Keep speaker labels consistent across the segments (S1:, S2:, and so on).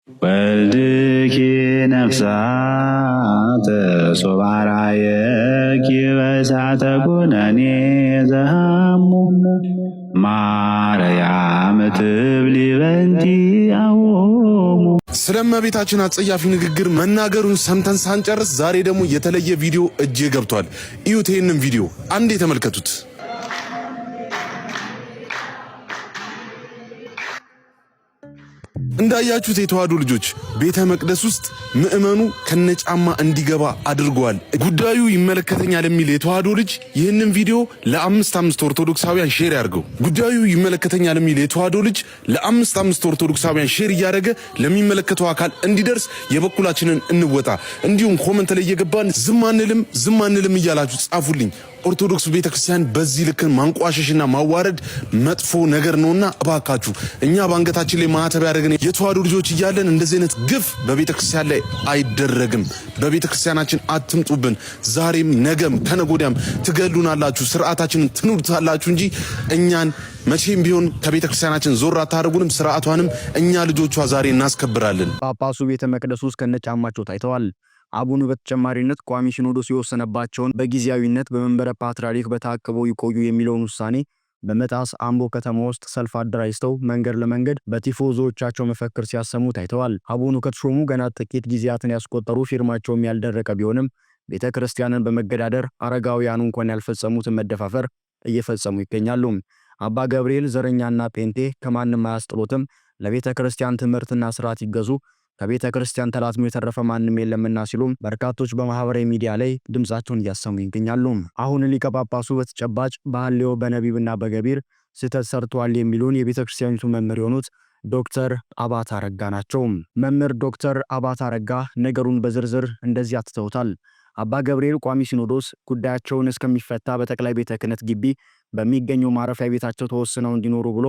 S1: ወልድኪ ነፍሳተ ሶባራየኪ በእሳተ ኩነኔ ዘሃሙ ማርያም ትብሊ በንቲ አዎሙ።
S2: ስለ እመቤታችን አጸያፊ ንግግር መናገሩን ሰምተን ሳንጨርስ ዛሬ ደግሞ የተለየ ቪዲዮ እጄ ገብቷል። እዩት፣ ይሄንን ቪዲዮ አንዴ ተመልከቱት። እንዳያችሁት የተዋሕዶ ልጆች ቤተ መቅደስ ውስጥ ምእመኑ ከነጫማ እንዲገባ አድርጓል። ጉዳዩ ይመለከተኛል የሚል የተዋሕዶ ልጅ ይህንን ቪዲዮ ለ5 ኦርቶዶክሳውያን ሼር ያርገው። ጉዳዩ ይመለከተኛል የሚል የተዋሕዶ ልጅ ለ5 ኦርቶዶክሳውያን ሼር እያደረገ ለሚመለከተው አካል እንዲደርስ የበኩላችንን እንወጣ። እንዲሁም ኮመንት ላይ እየገባን ዝም አንልም እያላችሁ ጻፉልኝ። ኦርቶዶክስ ቤተክርስቲያን በዚህ ልክ ማንቋሸሽና ማዋረድ መጥፎ ነገር ነውና እባካችሁ እኛ ባንገታችን ላይ ማተብ ያደረግን የተዋሕዶ ልጆች እያለን እንደዚህ አይነት ግፍ በቤተክርስቲያን ላይ አይደረግም። በቤተክርስቲያናችን አትምጡብን። ዛሬም ነገም ከነጎዲያም ትገሉናላችሁ፣ ስርዓታችንን ትኑሩታላችሁ እንጂ እኛን መቼም ቢሆን ከቤተክርስቲያናችን ዞር አታደርጉንም። ስርዓቷንም እኛ ልጆቿ ዛሬ እናስከብራለን።
S3: ጳጳሱ ቤተ መቅደስ ውስጥ ከነጫማቸው ታይተዋል። አቡኑ በተጨማሪነት ቋሚ ሲኖዶስ የወሰነባቸውን በጊዜያዊነት በመንበረ ፓትርያርክ በታቅበው ይቆዩ የሚለውን ውሳኔ በመጣስ አምቦ ከተማ ውስጥ ሰልፍ አደራጅተው መንገድ ለመንገድ በቲፎዞቻቸው መፈክር ሲያሰሙ ታይተዋል። አቡኑ ከተሾሙ ገና ጥቂት ጊዜያትን ያስቆጠሩ፣ ፊርማቸውም ያልደረቀ ቢሆንም ቤተ ክርስቲያንን በመገዳደር አረጋውያኑ እንኳን ያልፈጸሙትን መደፋፈር እየፈጸሙ ይገኛሉ። አባ ገብርኤል ዘረኛና ጴንጤ ከማንም አያስጥሉትም፣ ለቤተ ክርስቲያን ትምህርትና ስርዓት ይገዙ፣ ከቤተ ክርስቲያን ተላትሞ የተረፈ ማንም የለምና ሲሉም በርካቶች በማህበራዊ ሚዲያ ላይ ድምጻቸውን እያሰሙ ይገኛሉ። አሁን ሊቀ ጳጳሱ በተጨባጭ በሐሌዮ በነቢብና በገቢር ስህተት ሰርተዋል የሚሉን የቤተ ክርስቲያኒቱ መምህር የሆኑት ዶክተር አባታ አረጋ ናቸው። መምህር ዶክተር አባታ አረጋ ነገሩን በዝርዝር እንደዚህ አትተውታል። አባ ገብርኤል ቋሚ ሲኖዶስ ጉዳያቸውን እስከሚፈታ በጠቅላይ ቤተ ክህነት ግቢ በሚገኘው ማረፊያ ቤታቸው ተወስነው እንዲኖሩ ብሎ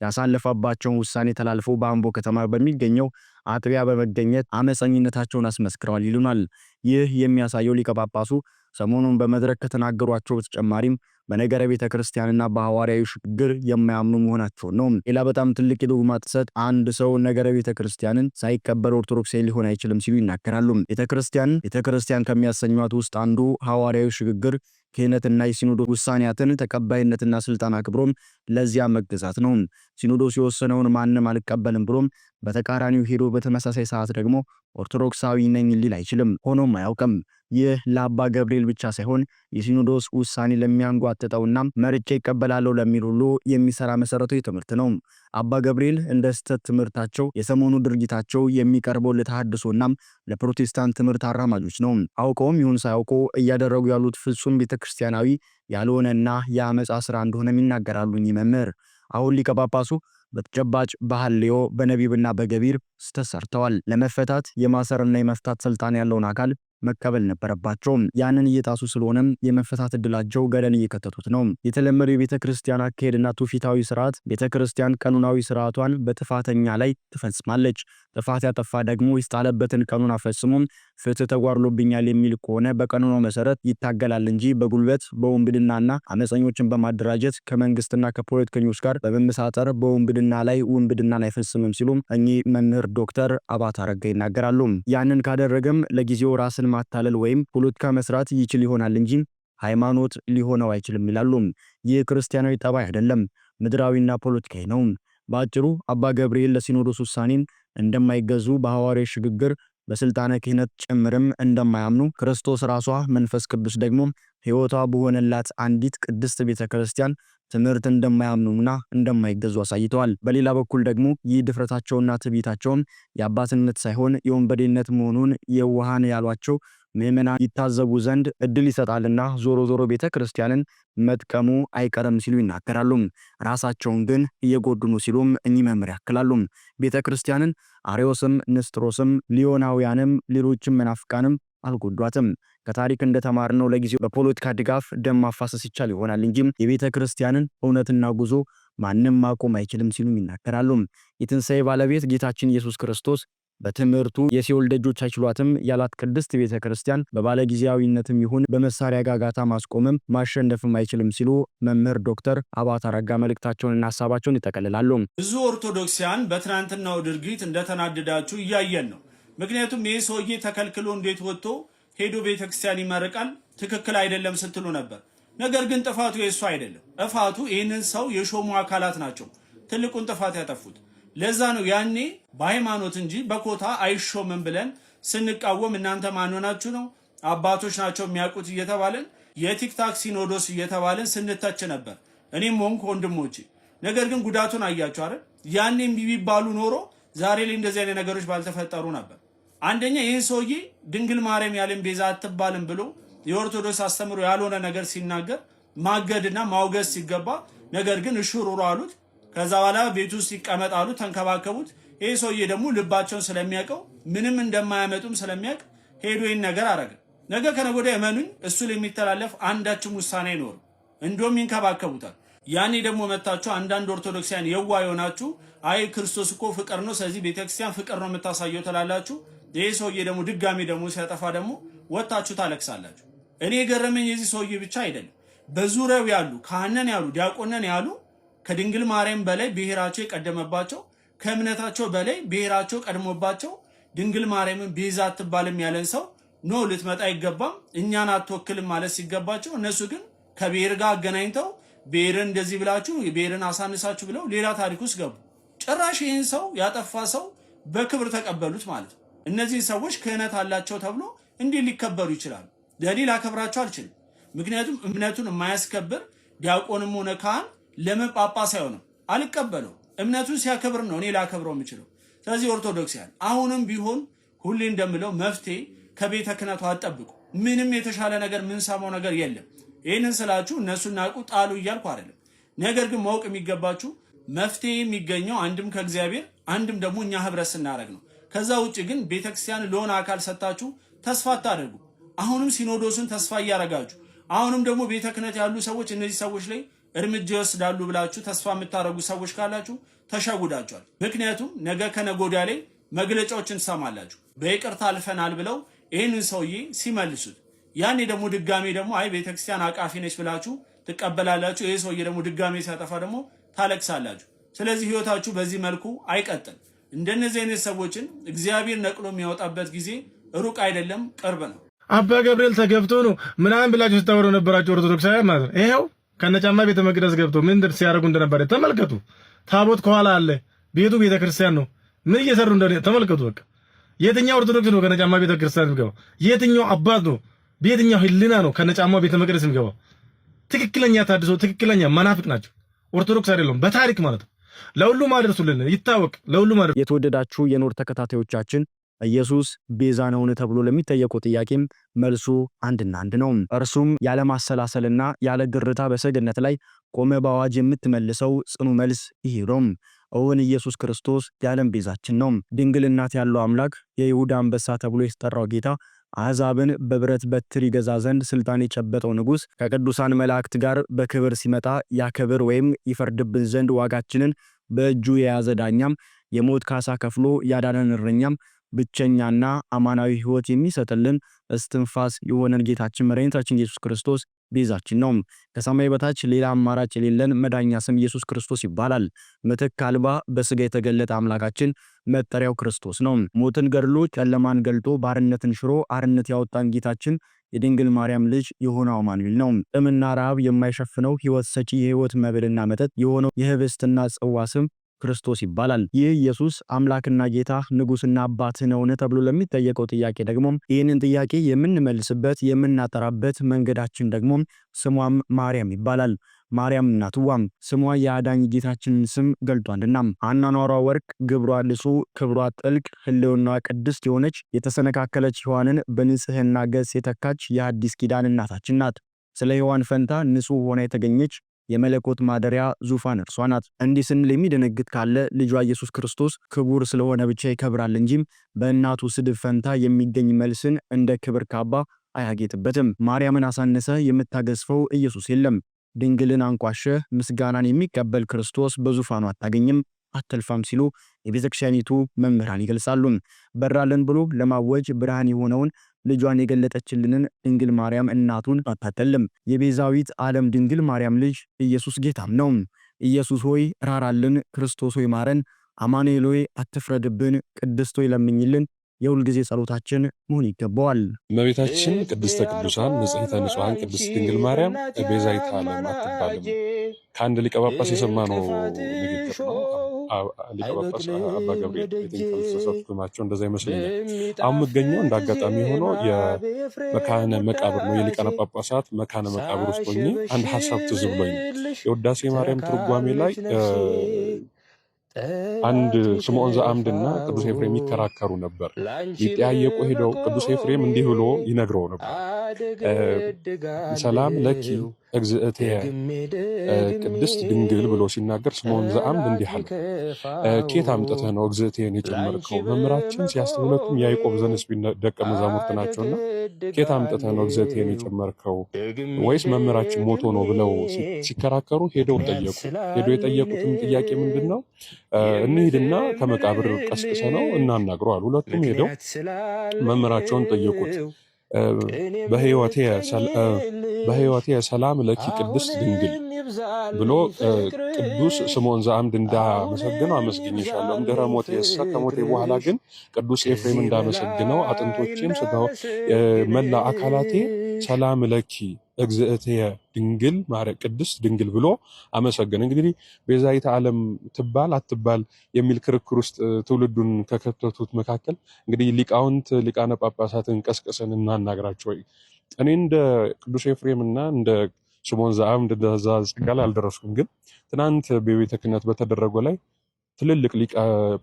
S3: ያሳለፈባቸውን ውሳኔ ተላልፈው በአምቦ ከተማ በሚገኘው አጥቢያ በመገኘት አመፀኝነታቸውን አስመስክረዋል ይሉናል። ይህ የሚያሳየው ሊቀ ጳጳሱ ሰሞኑን በመድረክ ከተናገሯቸው በተጨማሪም በነገረ ቤተ ክርስቲያንና በሐዋርያዊ ሽግግር የማያምኑ መሆናቸው ነው። ሌላ በጣም ትልቅ የዶግማ ጥሰት፣ አንድ ሰው ነገረ ቤተ ክርስቲያንን ሳይቀበል ኦርቶዶክሳዊ ሊሆን አይችልም ሲሉ ይናገራሉ። ቤተ ክርስቲያን ከሚያሰኟት ውስጥ አንዱ ሐዋርያዊ ሽግግር ክህነትና የሲኖዶስ ውሳኔያትን ተቀባይነትና ስልጣን አክብሮም ለዚያ መገዛት ነው። ሲኖዶስ የወሰነውን ማንም አልቀበልም ብሎም በተቃራኒው ሄዶ በተመሳሳይ ሰዓት ደግሞ ኦርቶዶክሳዊ ነኝ ሊል አይችልም፣ ሆኖም አያውቅም። ይህ ለአባ ገብርኤል ብቻ ሳይሆን የሲኖዶስ ውሳኔ ለሚያንጓጥጠውና መርጬ ይቀበላለሁ ለሚል ሁሉ የሚሰራ መሰረታዊ ትምህርት ነው። አባ ገብርኤል እንደ ስተት ትምህርታቸው የሰሞኑ ድርጊታቸው የሚቀርበው ለተሐድሶና ለፕሮቴስታንት ትምህርት አራማጆች ነው። አውቀውም ይሁን ሳያውቁ እያደረጉ ያሉት ፍጹም ቤተክርስቲያናዊ ያልሆነና የአመፃ ስራ እንደሆነ ይናገራሉ መምህር። አሁን ሊቀ ጳጳሱ በተጨባጭ በሐሌዮ በነቢብና በገቢር ስተሰርተዋል። ለመፈታት የማሰርና የመፍታት ስልጣን ያለውን አካል መቀበል ነበረባቸው። ያንን እየጣሱ ስለሆነም የመፈታት እድላቸው ገደል እየከተቱት ነው። የተለመደው የቤተ ክርስቲያን አካሄድና ትውፊታዊ ስርዓት ቤተ ክርስቲያን ቀኖናዊ ስርዓቷን በጥፋተኛ ላይ ትፈጽማለች። ጥፋት ያጠፋ ደግሞ ይስጣለበትን ቀኑን አፈጽሞ ፍትህ ተጓድሎብኛል የሚል ከሆነ በቀኖናው መሰረት ይታገላል እንጂ በጉልበት በወንብድናና አመፀኞችን በማደራጀት ከመንግስትና ከፖለቲከኞች ጋር በመመሳጠር በወንብድና ላይ ወንብድናን አይፈጽምም ሲሉም እኚህ መምህር ዶክተር አባታ አረጋ ይናገራሉ። ያንን ካደረገም ለጊዜው ራስን ማታለል ወይም ፖለቲካ መስራት ይችል ይሆናል እንጂ ሃይማኖት ሊሆነው አይችልም ይላሉ። ይህ ክርስቲያናዊ ጠባይ አይደለም፣ ምድራዊና ፖለቲካዊ ነው። በአጭሩ አባ ገብርኤል ለሲኖዶስ ውሳኔን እንደማይገዙ በሐዋርያዊ ሽግግር በስልጣነ ክህነት ጭምርም እንደማያምኑ ክርስቶስ ራሷ መንፈስ ቅዱስ ደግሞ ሕይወቷ በሆነላት አንዲት ቅድስት ቤተ ክርስቲያን ትምህርት እንደማያምኑና እንደማይገዙ አሳይተዋል። በሌላ በኩል ደግሞ ይህ ድፍረታቸውና ትዕቢታቸውም የአባትነት ሳይሆን የወንበዴነት መሆኑን የዋሃን ያሏቸው ምዕመናን ይታዘቡ ዘንድ እድል ይሰጣልና ዞሮ ቤተ ክርስቲያንን መጥቀሙ አይቀርም ሲሉ ይናገራሉ። ራሳቸውን ግን እየጎዱ ነው ሲሉም እኚህ መምህር ያክላሉ። ቤተ ክርስቲያንን አርዮስም ንስጥሮስም ሊዮናውያንም ሌሎችም መናፍቃንም አልጎዷትም። ከታሪክ እንደተማርነው ለጊዜው በፖለቲካ ድጋፍ ደም ማፋሰስ ይቻል ይሆናል እንጂ የቤተ ክርስቲያንን እውነትና ጉዞ ማንም ማቆም አይችልም ሲሉ ይናገራሉ። የትንሣኤ ባለቤት ጌታችን ኢየሱስ ክርስቶስ በትምህርቱ የሲኦል ደጆች አይችሏትም ያላት ቅድስት ቤተክርስቲያን በባለጊዜያዊነትም ይሁን በመሳሪያ ጋጋታ ማስቆምም ማሸነፍም አይችልም ሲሉ መምህር ዶክተር አባተ አረጋ መልእክታቸውንና ሐሳባቸውን ይጠቀልላሉ።
S4: ብዙ ኦርቶዶክሲያን በትናንትናው ድርጊት እንደተናደዳችሁ እያየን ነው። ምክንያቱም ይህ ሰውዬ ተከልክሎ እንዴት ወጥቶ ሄዶ ቤተክርስቲያን ይመርቃል ትክክል አይደለም ስትሉ ነበር። ነገር ግን ጥፋቱ የእሱ አይደለም። ጥፋቱ ይህንን ሰው የሾሙ አካላት ናቸው ትልቁን ጥፋት ያጠፉት። ለዛ ነው ያኔ በሃይማኖት እንጂ በኮታ አይሾምም ብለን ስንቃወም እናንተ ማን ሆናችሁ ነው አባቶች ናቸው የሚያውቁት እየተባለን የቲክታክ ሲኖዶስ እየተባለን ስንተች ነበር እኔም ሆንኩ ወንድሞቼ። ነገር ግን ጉዳቱን አያችሁ አይደል? ያኔም ቢባሉ ኖሮ ዛሬ ላይ እንደዚህ አይነት ነገሮች ባልተፈጠሩ ነበር። አንደኛ ይህ ሰውዬ ድንግል ማርያም ያለም ቤዛ አትባልም ብሎ የኦርቶዶክስ አስተምሮ ያልሆነ ነገር ሲናገር ማገድና ማውገዝ ሲገባ ነገር ግን እሽሩሩ አሉት። ከዛ በኋላ ቤት ውስጥ ይቀመጣሉ ተንከባከቡት። ይህ ሰውዬ ደግሞ ልባቸውን ስለሚያውቀው ምንም እንደማያመጡም ስለሚያውቅ ሄዶ ይህን ነገር አረገ። ነገ ከነገ ወዲያ እመኑኝ እሱ የሚተላለፍ አንዳችም ውሳኔ አይኖርም። እንደውም ይንከባከቡታል። ያኔ ደግሞ መታችሁ አንዳንድ ኦርቶዶክሲያን የዋ የሆናችሁ አይ ክርስቶስ እኮ ፍቅር ነው ስለዚህ ቤተክርስቲያን ፍቅር ነው የምታሳየው ትላላችሁ። ይህ ሰውዬ ደግሞ ድጋሚ ደግሞ ሲያጠፋ ደግሞ ወጣችሁ ታለቅሳላችሁ። እኔ የገረመኝ የዚህ ሰውዬ ብቻ አይደለም በዙሪያው ያሉ ካህነን ያሉ ዲያቆነን ያሉ ከድንግል ማርያም በላይ ብሔራቸው የቀደመባቸው ከእምነታቸው በላይ ብሔራቸው ቀድሞባቸው ድንግል ማርያምን ቤዛ አትባልም ያለን ሰው ኖ ልትመጣ አይገባም እኛን አትወክልም ማለት ሲገባቸው እነሱ ግን ከብሔር ጋር አገናኝተው ብሔርን እንደዚህ ብላችሁ ብሔርን አሳንሳችሁ ብለው ሌላ ታሪክ ውስጥ ገቡ። ጭራሽ ይህን ሰው ያጠፋ ሰው በክብር ተቀበሉት ማለት ነው። እነዚህ ሰዎች ክህነት አላቸው ተብሎ እንዲህ ሊከበሩ ይችላሉ። ለኔ ላከብራቸው አልችልም። ምክንያቱም እምነቱን የማያስከብር ዲያቆንም ሆነ ካህን ለምን ጳጳስ አይሆንም? አልቀበለው። እምነቱን ሲያከብር ነው እኔ ላከብረው የምችለው። ስለዚህ ኦርቶዶክሲያን አሁንም ቢሆን ሁሌ እንደምለው መፍትሄ ከቤተ ክህነቱ አትጠብቁ። ምንም የተሻለ ነገር ምንሰማው ነገር የለም። ይህንን ስላችሁ እነሱን ናቁ ጣሉ እያልኩ አይደለም። ነገር ግን ማወቅ የሚገባችሁ መፍትሄ የሚገኘው አንድም ከእግዚአብሔር አንድም ደግሞ እኛ ህብረት ስናደርግ ነው። ከዛ ውጭ ግን ቤተክርስቲያን ለሆነ አካል ሰጣችሁ ተስፋ አታደርጉ። አሁንም ሲኖዶስን ተስፋ እያረጋችሁ አሁንም ደግሞ ቤተ ክህነት ያሉ ሰዎች እነዚህ ሰዎች ላይ እርምጃ ይወስዳሉ ብላችሁ ተስፋ የምታደርጉ ሰዎች ካላችሁ ተሸጉዳችኋል። ምክንያቱም ነገ ከነገ ወዲያ ላይ መግለጫዎችን ትሰማላችሁ። በይቅርታ አልፈናል ብለው ይህንን ሰውዬ ሲመልሱት ያኔ ደግሞ ድጋሜ ደግሞ አይ ቤተክርስቲያን አቃፊ ነች ብላችሁ ትቀበላላችሁ። ይህ ሰውዬ ደግሞ ድጋሜ ሲያጠፋ ደግሞ ታለቅሳላችሁ። ስለዚህ ህይወታችሁ በዚህ መልኩ አይቀጥል። እንደነዚህ አይነት ሰዎችን እግዚአብሔር ነቅሎ የሚያወጣበት ጊዜ ሩቅ አይደለም፣ ቅርብ ነው።
S5: አባ ገብርኤል ተገብቶ ነው ምናምን ብላችሁ ስታወሩ ነበራችሁ ኦርቶዶክሳውያን ማለት ነው። ይሄው ከነጫማ ቤተ መቅደስ ገብቶ ምን ሲያደርጉ እንደነበረ ተመልከቱ። ታቦት ከኋላ አለ። ቤቱ ቤተክርስቲያን ነው። ምን እየሰሩ እንደሆነ ተመልከቱ። በቃ የትኛው ኦርቶዶክስ ነው ከነጫማ ቤተክርስቲያን የሚገባው? የትኛው አባት ነው በየትኛው ህሊና ነው ከነጫማ ቤተ መቅደስ የሚገባው? ትክክለኛ ታድሶ ትክክለኛ መናፍቅ ናቸው። ኦርቶዶክስ አይደለም በታሪክ ማለት ነው። ለሁሉም አድርሱልን ይታወቅ። ለሁሉም አድርሱ።
S3: የተወደዳችሁ የኖር ተከታታዮቻችን ኢየሱስ ቤዛ ነውን ተብሎ ለሚጠየቀው ጥያቄም መልሱ አንድና አንድ ነው። እርሱም ያለ ማሰላሰልና ያለ ግርታ በሰገነት ላይ ቆመ በአዋጅ የምትመልሰው ጽኑ መልስ ይሄ ነው። እውን ኢየሱስ ክርስቶስ የዓለም ቤዛችን ነው። ድንግል እናት ያለው አምላክ የይሁዳ አንበሳ ተብሎ የተጠራው ጌታ አሕዛብን በብረት በትር ይገዛ ዘንድ ስልጣን የጨበጠው ንጉሥ ከቅዱሳን መላእክት ጋር በክብር ሲመጣ ያከብር ወይም ይፈርድብን ዘንድ ዋጋችንን በእጁ የያዘ ዳኛም የሞት ካሳ ከፍሎ ያዳነን እረኛም ብቸኛና አማናዊ ሕይወት የሚሰጥልን እስትንፋስ የሆነን ጌታችን መድኃኒታችን ኢየሱስ ክርስቶስ ቤዛችን ነው። ከሰማይ በታች ሌላ አማራጭ የሌለን መዳኛ ስም ኢየሱስ ክርስቶስ ይባላል። ምትክ አልባ በስጋ የተገለጠ አምላካችን መጠሪያው ክርስቶስ ነው። ሞትን ገድሎ ጨለማን ገልጦ ባርነትን ሽሮ አርነት ያወጣን ጌታችን የድንግል ማርያም ልጅ የሆነው አማኑኤል ነው። ጥምና ረሃብ የማይሸፍነው ሕይወት ሰጪ የሕይወት መብልና መጠጥ የሆነው የህብስትና ጽዋ ስም ክርስቶስ ይባላል። ይህ ኢየሱስ አምላክና ጌታ ንጉስና አባት ነውን ተብሎ ለሚጠየቀው ጥያቄ ደግሞ ይህንን ጥያቄ የምንመልስበት የምናጠራበት መንገዳችን ደግሞ ስሟም ማርያም ይባላል። ማርያም እናትዋም ስሟ የአዳኝ ጌታችንን ስም ገልጧልና አኗኗሯ ወርቅ፣ ግብሯ ንጹሕ፣ ክብሯ ጥልቅ፣ ህልውናዋ ቅድስት የሆነች የተሰነካከለች ሔዋንን በንጽህና ገጽ የተካች የአዲስ ኪዳን እናታችን ናት። ስለ ሔዋን ፈንታ ንጹሕ ሆና የተገኘች የመለኮት ማደሪያ ዙፋን እርሷ ናት። እንዲህ ስንል የሚደነግጥ ካለ ልጇ ኢየሱስ ክርስቶስ ክቡር ስለሆነ ብቻ ይከብራል እንጂም በእናቱ ስድብ ፈንታ የሚገኝ መልስን እንደ ክብር ካባ አያጌጥበትም። ማርያምን አሳነሰ የምታገዝፈው ኢየሱስ የለም። ድንግልን አንቋሸ ምስጋናን የሚቀበል ክርስቶስ በዙፋኑ አታገኝም። አትልፋም ሲሉ የቤተክርስቲያኒቱ መምህራን ይገልጻሉ። በራልን ብሎ ለማወጅ ብርሃን የሆነውን ልጇን የገለጠችልንን ድንግል ማርያም እናቱን አታተልም። የቤዛዊት ዓለም ድንግል ማርያም ልጅ ኢየሱስ ጌታም ነው። ኢየሱስ ሆይ ራራልን፣ ክርስቶስ ሆይ ማረን፣ አማኑኤል ሆይ አትፍረድብን፣ ቅድስት ሆይ ለምኝልን የሁል ጊዜ ጸሎታችን መሆን ይገባዋል።
S6: እመቤታችን ቅድስተ ቅዱሳን ንጽሕተ ንጹሐን ቅድስት ድንግል ማርያም ቤዛዊተ ዓለም አትባልም። ከአንድ ሊቀ ጳጳስ የሰማነው ንግግር ነው። ሊቀ ጳጳስ አባ ገብርኤል የተሰጡት ናቸው። እንደዛ ይመስለኛል። አሁን የምገኘው እንደ አጋጣሚ ሆኖ የመካነ መቃብር ነው። የሊቃነ ጳጳሳት መካነ መቃብር ውስጥ ሆኜ አንድ ሀሳብ ትዝ ብሎኝ ነው። የውዳሴ ማርያም ትርጓሜ ላይ አንድ ስምዖን ዘአምድና ቅዱስ ኤፍሬም ይከራከሩ ነበር። ሊጠያየቁ ሄደው ቅዱስ ኤፍሬም እንዲህ ብሎ ይነግረው ነበር። ሰላም ለኪ እግዝእትየ ቅድስት ድንግል ብሎ ሲናገር ስምዖን ዘአምድ እንዲህ አለ፣ ኬት አምጥተህ ነው እግዝእትየን የጨመርከው? መምህራችን ሲያስተውለቱም ያዕቆብ ዘንስቢ ደቀ መዛሙርት ናቸውና ኬት አምጥተህ ነው እግዝእትየን የጨመርከው? ወይስ መምህራችን ሞቶ ነው ብለው ሲከራከሩ ሄደው ጠየቁ። ሄደው የጠየቁትም ጥያቄ ምንድን ነው? እንሂድና ከመቃብር ቀስቅሰ ነው እናናግረው አሉ። ሁለቱም ሄደው መምህራቸውን ጠየቁት። በሕይወቴ ሰላም ለኪ ቅድስት ድንግል ብሎ ቅዱስ ስምዖን ዘአምድ እንዳመሰግነው አመስግኜሻለሁ፣ እምድኅረ ሞቴሰ ከሞቴ በኋላ ግን ቅዱስ ኤፍሬም እንዳመሰግነው አጥንቶቼም ስጋው መላ አካላቴ ሰላም ለኪ እግዝእትየ ድንግል ማርያም ቅድስት ድንግል ብሎ አመሰገነ። እንግዲህ ቤዛዊተ ዓለም ትባል አትባል የሚል ክርክር ውስጥ ትውልዱን ከከተቱት መካከል እንግዲህ ሊቃውንት ሊቃነ ጳጳሳትን ቀስቅሰን እናናግራቸው። እኔ እንደ ቅዱስ ኤፍሬም እና እንደ ስምዖን ዘአምድ እንደዛ ጸጋል አልደረስኩም። ግን ትናንት በቤተ ክህነት በተደረገው ላይ ትልልቅ ሊቀ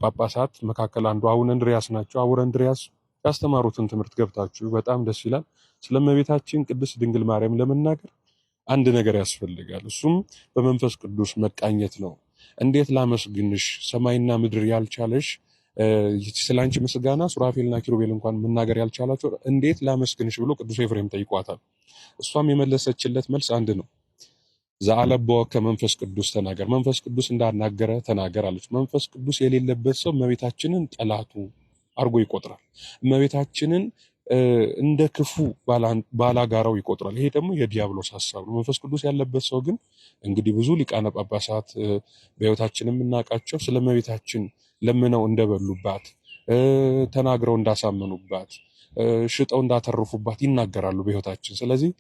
S6: ጳጳሳት መካከል አንዱ አቡነ እንድርያስ ናቸው። አቡነ እንድርያስ ያስተማሩትን ትምህርት ገብታችሁ በጣም ደስ ይላል። ስለ እመቤታችን ቅድስት ድንግል ማርያም ለመናገር አንድ ነገር ያስፈልጋል። እሱም በመንፈስ ቅዱስ መቃኘት ነው። እንዴት ላመስግንሽ ሰማይና ምድር ያልቻለሽ ስላንቺ ምስጋና ሱራፌልና ኪሩቤል እንኳን መናገር ያልቻላቸው እንዴት ላመስግንሽ ብሎ ቅዱስ ኤፍሬም ጠይቋታል። እሷም የመለሰችለት መልስ አንድ ነው። ዘአለብዎ ከመንፈስ ቅዱስ ተናገር፣ መንፈስ ቅዱስ እንዳናገረ ተናገር አለች። መንፈስ ቅዱስ የሌለበት ሰው እመቤታችንን ጠላቱ አርጎ ይቆጥራል። እመቤታችንን እንደ ክፉ ባላጋራው ይቆጥራል። ይሄ ደግሞ የዲያብሎስ ሐሳብ ነው። መንፈስ ቅዱስ ያለበት ሰው ግን እንግዲህ ብዙ ሊቃነ ጳጳሳት በሕይወታችን የምናውቃቸው ስለ እመቤታችን ለምነው እንደበሉባት፣ ተናግረው እንዳሳመኑባት፣ ሽጠው እንዳተረፉባት ይናገራሉ በሕይወታችን። ስለዚህ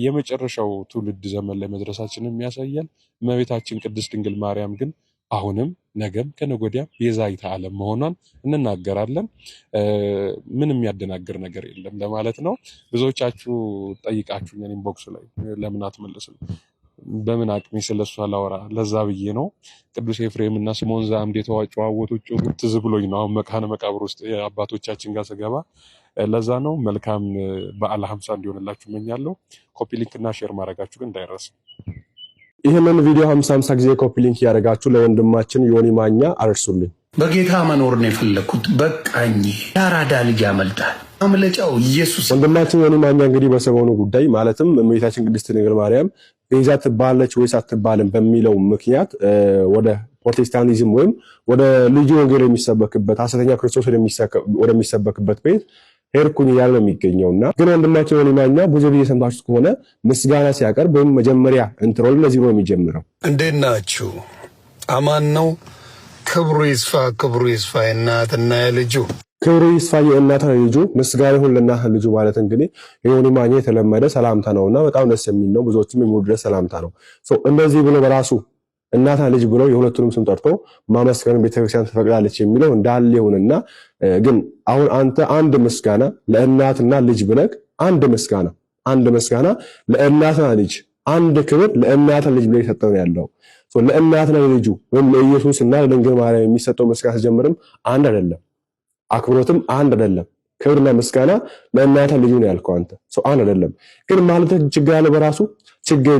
S6: የመጨረሻው ትውልድ ዘመን ላይ መድረሳችንን የሚያሳያል። እመቤታችን ቅድስት ድንግል ማርያም ግን አሁንም ነገም ከነገ ወዲያም ቤዛዊተ ዓለም መሆኗን እንናገራለን። ምንም የሚያደናግር ነገር የለም ለማለት ነው። ብዙዎቻችሁ ጠይቃችሁኛል ኢንቦክስ ላይ ለምን አትመልስም? በምን አቅሜ ስለሷ ላወራ ለዛ ብዬ ነው። ቅዱስ ኤፍሬም እና ስምዖን ዘአምድ የተጨዋወቱት ጭውውት ትዝ ብሎኝ ነው አሁን መካነ መቃብር ውስጥ አባቶቻችን ጋር ስገባ። ለዛ ነው። መልካም በዓለ ሀምሳ እንዲሆንላችሁ እመኛለሁ። ኮፒ ሊንክ እና ሼር ማድረጋችሁ ግን እንዳይረሳ።
S7: ይህንን ቪዲዮ 50 ጊዜ ኮፒ ሊንክ ያደረጋችሁ ለወንድማችን ዮኒ ማኛ አርሱልኝ።
S8: በጌታ መኖር ነው የፈለኩት። በቃኝ። ያራዳ ልጅ ያመልጣል። አምለጫው ኢየሱስ።
S7: ወንድማችን ዮኒ ማኛ እንግዲህ በሰሞኑ ጉዳይ ማለትም እመቤታችን ቅድስት ድንግል ማርያም ቤዛ ትባላለች ወይስ አትባልም በሚለው ምክንያት ወደ ፕሮቴስታንቲዝም ወይም ወደ ልዩ ወንጌል የሚሰበክበት ሐሰተኛ ክርስቶስ ወደሚሰበክበት ቤት ሄርኩኝ እያለ ነው የሚገኘውና ግን ወንድማችን ዮኒ ማኛ ብዙ ጊዜ ሰምታችሁት ከሆነ ምስጋና ሲያቀርብ ወይም መጀመሪያ ኢንትሮል ለዚህ ነው የሚጀምረው።
S8: እንዴት ናችሁ? አማን ነው። ክብሩ ይስፋ የእናትና የልጁ
S7: ክብሩ ይስፋ የእናትና የልጁ ምስጋና ይሁን ለእናትና ልጁ ማለት እንግዲህ ዮኒ ማኛ የተለመደ ሰላምታ ነውና በጣም ደስ የሚል ነው። ብዙዎችም የሚወዱት ሰላምታ ነው። እንደዚህ ብሎ በራሱ እናትና ልጅ ብሎ የሁለቱንም ስም ጠርቶ ማመስገን ቤተክርስቲያን ትፈቅዳለች የሚለው እንዳለ ይሁንና ግን አሁን አንተ አንድ ምስጋና ለእናትና ልጅ ብለህ አንድ ምስጋና ለእናትና ልጅ አንድ ክብር ለእናትና ልጅ ብለህ የሰጠው ያለው ለእናትና ልጁ ወይም ለኢየሱስና ለድንግል ማርያም የሚሰጠው ምስጋና ሲጀምርም አንድ አይደለም፣ አክብሮትም አንድ አይደለም። ክብርና ምስጋና ለእናትና ልጁ ነው ያልከው አንተ አንድ አይደለም። ግን ማለት ችግር ያለው በራሱ ችግር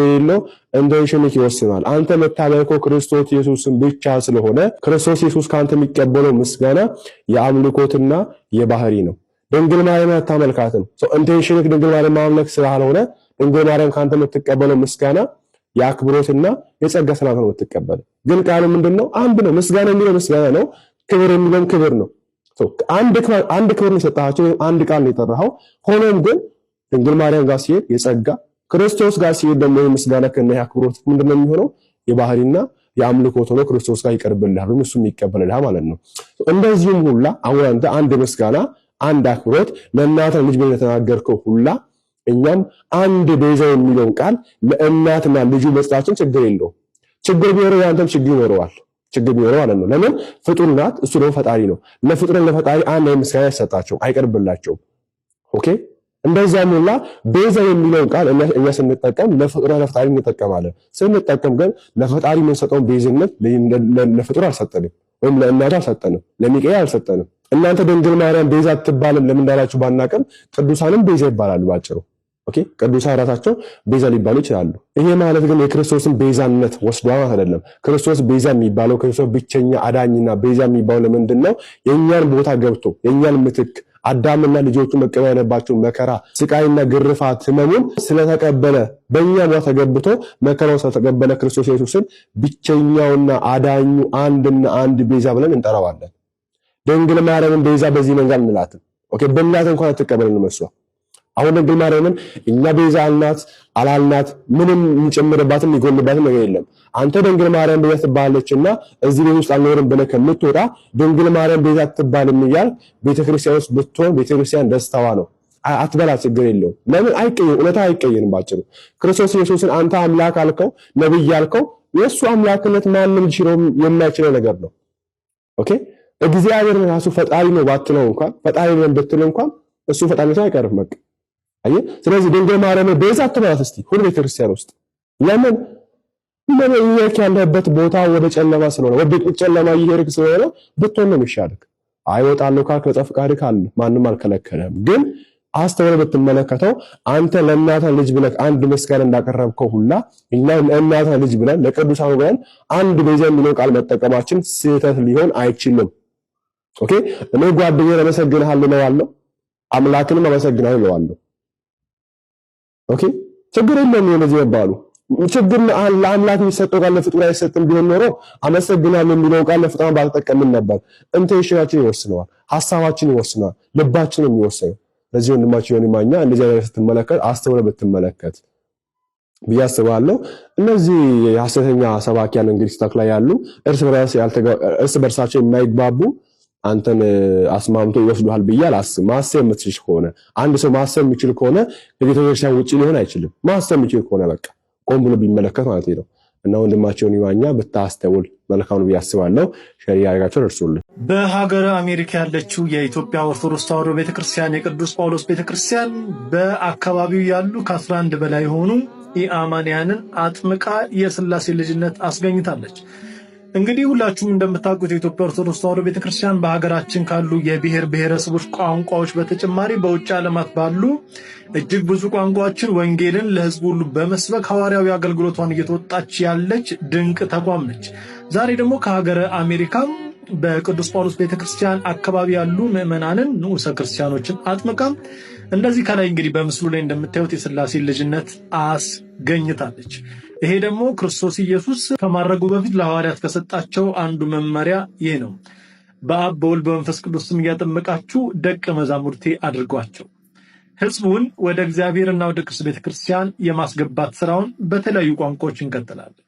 S7: የሌለው ኢንቴንሽንክ ይወስናል። አንተ መታመልከው ክርስቶስ ኢየሱስን ብቻ ስለሆነ ክርስቶስ ኢየሱስ ካንተ የሚቀበለው ምስጋና የአምልኮትና የባህሪ ነው። ድንግል ማርያም አታመልካትም። ኢንቴንሽንክ ድንግል ማርያም ማምለክ ስላልሆነ ድንግል ማርያም ካንተ የምትቀበለው ምስጋና የአክብሮትና የጸጋ ሰላምታ ነው የምትቀበለው። ግን ቃሉ ምንድነው? አንድ ነው። ምስጋና የሚለው ምስጋና ነው። ክብር የሚለው ክብር ነው። አንድ ክብር ነው የሰጣቸው፣ አንድ ቃል ነው የጠራኸው። ሆኖም ግን ድንግል ማርያም ጋር ሲሄድ የጸጋ ክርስቶስ ጋር ሲሄድ ደግሞ የምስጋና ከነ አክብሮት ምንድነው የሚሆነው? የባህሪና የአምልኮት ሆኖ ክርስቶስ ጋር ይቀርብልሃል፣ እሱም ይቀበልልሃል ማለት ነው። እንደዚሁም ሁላ አሁን አንተ አንድ ምስጋና አንድ አክብሮት ለእናት ልጅ ብለህ የተናገርከው ሁላ እኛም አንድ ቤዛ የሚለውን ቃል ለእናትና ልጁ መስጣችን ችግር የለውም። ችግር ቢኖረው ያንተም ችግር ይኖረዋል። ችግር ቢኖረው ማለት ነው። ለምን? ፍጡር ናት፣ እሱ ደግሞ ፈጣሪ ነው። ለፍጡርን ለፈጣሪ አንድ ምስጋና ይሰጣቸው አይቀርብላቸውም። ኦኬ። እንደዛም ሁላ ቤዛ የሚለውን ቃል እኛ ስንጠቀም ለፍጡር ለፈጣሪ እንጠቀማለን። ስንጠቀም ግን ለፈጣሪ የምንሰጠውን ቤዝነት ለፍጡር አልሰጠንም፣ ወይም ለእናቱ አልሰጠንም፣ ለሚካኤል አልሰጠንም። እናንተ ድንግል ማርያም ቤዛ አትባልም ለምን እንዳላችሁ ባናቀም ቅዱሳንም ቤዛ ይባላሉ ባጭሩ። ኦኬ። ቅዱሳን ራሳቸው ቤዛ ሊባሉ ይችላሉ። ይሄ ማለት ግን የክርስቶስን ቤዛነት ወስዷል ማለት አይደለም። ክርስቶስ ቤዛ የሚባለው ክርስቶስ ብቸኛ አዳኝና ቤዛ የሚባለው ለምንድን ነው? የእኛን ቦታ ገብቶ የእኛን ምትክ አዳምና ልጆቹ መቀበል ያለባቸው መከራ፣ ስቃይና ግርፋት፣ ህመሙን ስለተቀበለ በእኛ ቦታ ተገብቶ መከራውን ስለተቀበለ ክርስቶስ ኢየሱስን ብቸኛውና አዳኙ አንድና አንድ ቤዛ ብለን እንጠራዋለን። ድንግል ማርያምን ቤዛ በዚህ መንገድ እንላትም። ኦኬ። በእናት እንኳን አትቀበልን መስሏ። አሁን ድንግል ማርያምን እኛ ቤዛ አልናት አላልናት ምንም የሚጨምርባትም የሚጎልባትም ነገር የለም። አንተ ድንግል ማርያም ቤዛ ትባላለችና እዚህ ቤት ውስጥ አልኖርም ብለህ ከምትወጣ ድንግል ማርያም ቤዛ ትባልም እያል ቤተክርስቲያን ውስጥ ብትሆን ቤተክርስቲያን ደስታዋ ነው። አትበላ፣ ችግር የለውም። ለምን አይቀየም? እውነታ አይቀየንም። ባጭሩ ክርስቶስ ኢየሱስን አንተ አምላክ አልከው፣ ነብይ አልከው፣ የእሱ አምላክነት ማንም ሊሽረው የማይችለው ነገር ነው። ኦኬ። እግዚአብሔር ራሱ ፈጣሪ ነው ባትለው እንኳን ፈጣሪ ነው ብትለው እንኳን እሱ ፈጣሪነቱ አይቀርም። በቃ አየህ። ስለዚህ ድንግል ማርያም ቤዛ አትበላት እስቲ ሁሉ ቤተክርስቲያን ውስጥ። ለምን ይሄክ ያለበት ቦታ ወደ ጨለማ ስለሆነ ወደ ጨለማ እየሄድክ ስለሆነ ብትሆን ነው የሚሻልክ። አይወጣለሁ ካልክ በጻፍ ቃል ካለ ማንም አልከለከለም። ግን አስተውለህ ብትመለከተው አንተ ለእናትህ ልጅ ብለህ አንድ መስቀል እንዳቀረብከው ሁላ እኛ ለእናትህ ልጅ ብለን ለቅዱሳኑ ብለን አንድ ቤዛ የሚለው ቃል መጠቀማችን ስህተት ሊሆን አይችልም። ኦኬ። እኔ ጓደኛዬን አመሰግንሃለሁ እለዋለሁ፣ አምላክንም አመሰግናለሁ እለዋለሁ። ኦኬ። ችግር የለም። የነዚህ ይባሉ ችግር ለአምላክ የሚሰጠው ቃል ለፍጡር አይሰጥም ቢሆን ኖሮ አመሰግናለሁ የሚለው ቃል ለፍጡር ባልተጠቀምን ነበር። ኢንቴንሽናችን ይወስነዋል፣ ሐሳባችን ይወስነዋል፣ ልባችን የሚወስነው። ለዚህ ወንድማችን ዮኒ ማኛ እንደዚህ አይነት ስትመለከት አስተውለህ ብትመለከት ብዬ አስባለሁ። እነዚህ የሐሰተኛ ሰባኪያን እንግዲህ ስታክ ላይ ያሉ እርስ በርሳቸው የማይግባቡ አንተን አስማምቶ ይወስዱሃል ብዬ አላስብም። ማሰብ የምትችል ከሆነ አንድ ሰው ማሰብ የሚችል ከሆነ ከቤተክርስቲያን ውጪ ሊሆን አይችልም። ማሰብ የሚችል ከሆነ በቃ ቆም ብሎ ቢመለከት ማለት ነው። እና ወንድማቸው ዮኒ ማኛ ብታስተውል መልካም ነው ብዬ አስባለሁ። ሼር ያደርጋቸው እርሱልን።
S9: በሀገረ አሜሪካ ያለችው የኢትዮጵያ ኦርቶዶክስ ተዋሕዶ ቤተክርስቲያን የቅዱስ ጳውሎስ ቤተክርስቲያን በአካባቢው ያሉ ከ11 በላይ የሆኑ ኢአማንያንን አጥምቃ የሥላሴ ልጅነት አስገኝታለች። እንግዲህ ሁላችሁም እንደምታውቁት የኢትዮጵያ ኦርቶዶክስ ተዋሕዶ ቤተክርስቲያን በሀገራችን ካሉ የብሔር ብሔረሰቦች ቋንቋዎች በተጨማሪ በውጭ ዓለማት ባሉ እጅግ ብዙ ቋንቋዎችን ወንጌልን ለሕዝቡ ሁሉ በመስበክ ሐዋርያዊ አገልግሎቷን እየተወጣች ያለች ድንቅ ተቋም ነች። ዛሬ ደግሞ ከሀገረ አሜሪካም በቅዱስ ጳውሎስ ቤተክርስቲያን አካባቢ ያሉ ምዕመናንን ንዑሰ ክርስቲያኖችን አጥምቃም እንደዚህ ከላይ እንግዲህ በምስሉ ላይ እንደምታዩት የሥላሴ ልጅነት አስገኝታለች። ይሄ ደግሞ ክርስቶስ ኢየሱስ ከማረጉ በፊት ለሐዋርያት ከሰጣቸው አንዱ መመሪያ ይህ ነው። በአብ በወልድ በመንፈስ ቅዱስ ስም እያጠመቃችሁ ደቀ መዛሙርቴ አድርጓቸው። ሕዝቡን ወደ እግዚአብሔርና ወደ ቅድስት ቤተክርስቲያን የማስገባት ስራውን በተለያዩ ቋንቋዎች እንቀጥላለን።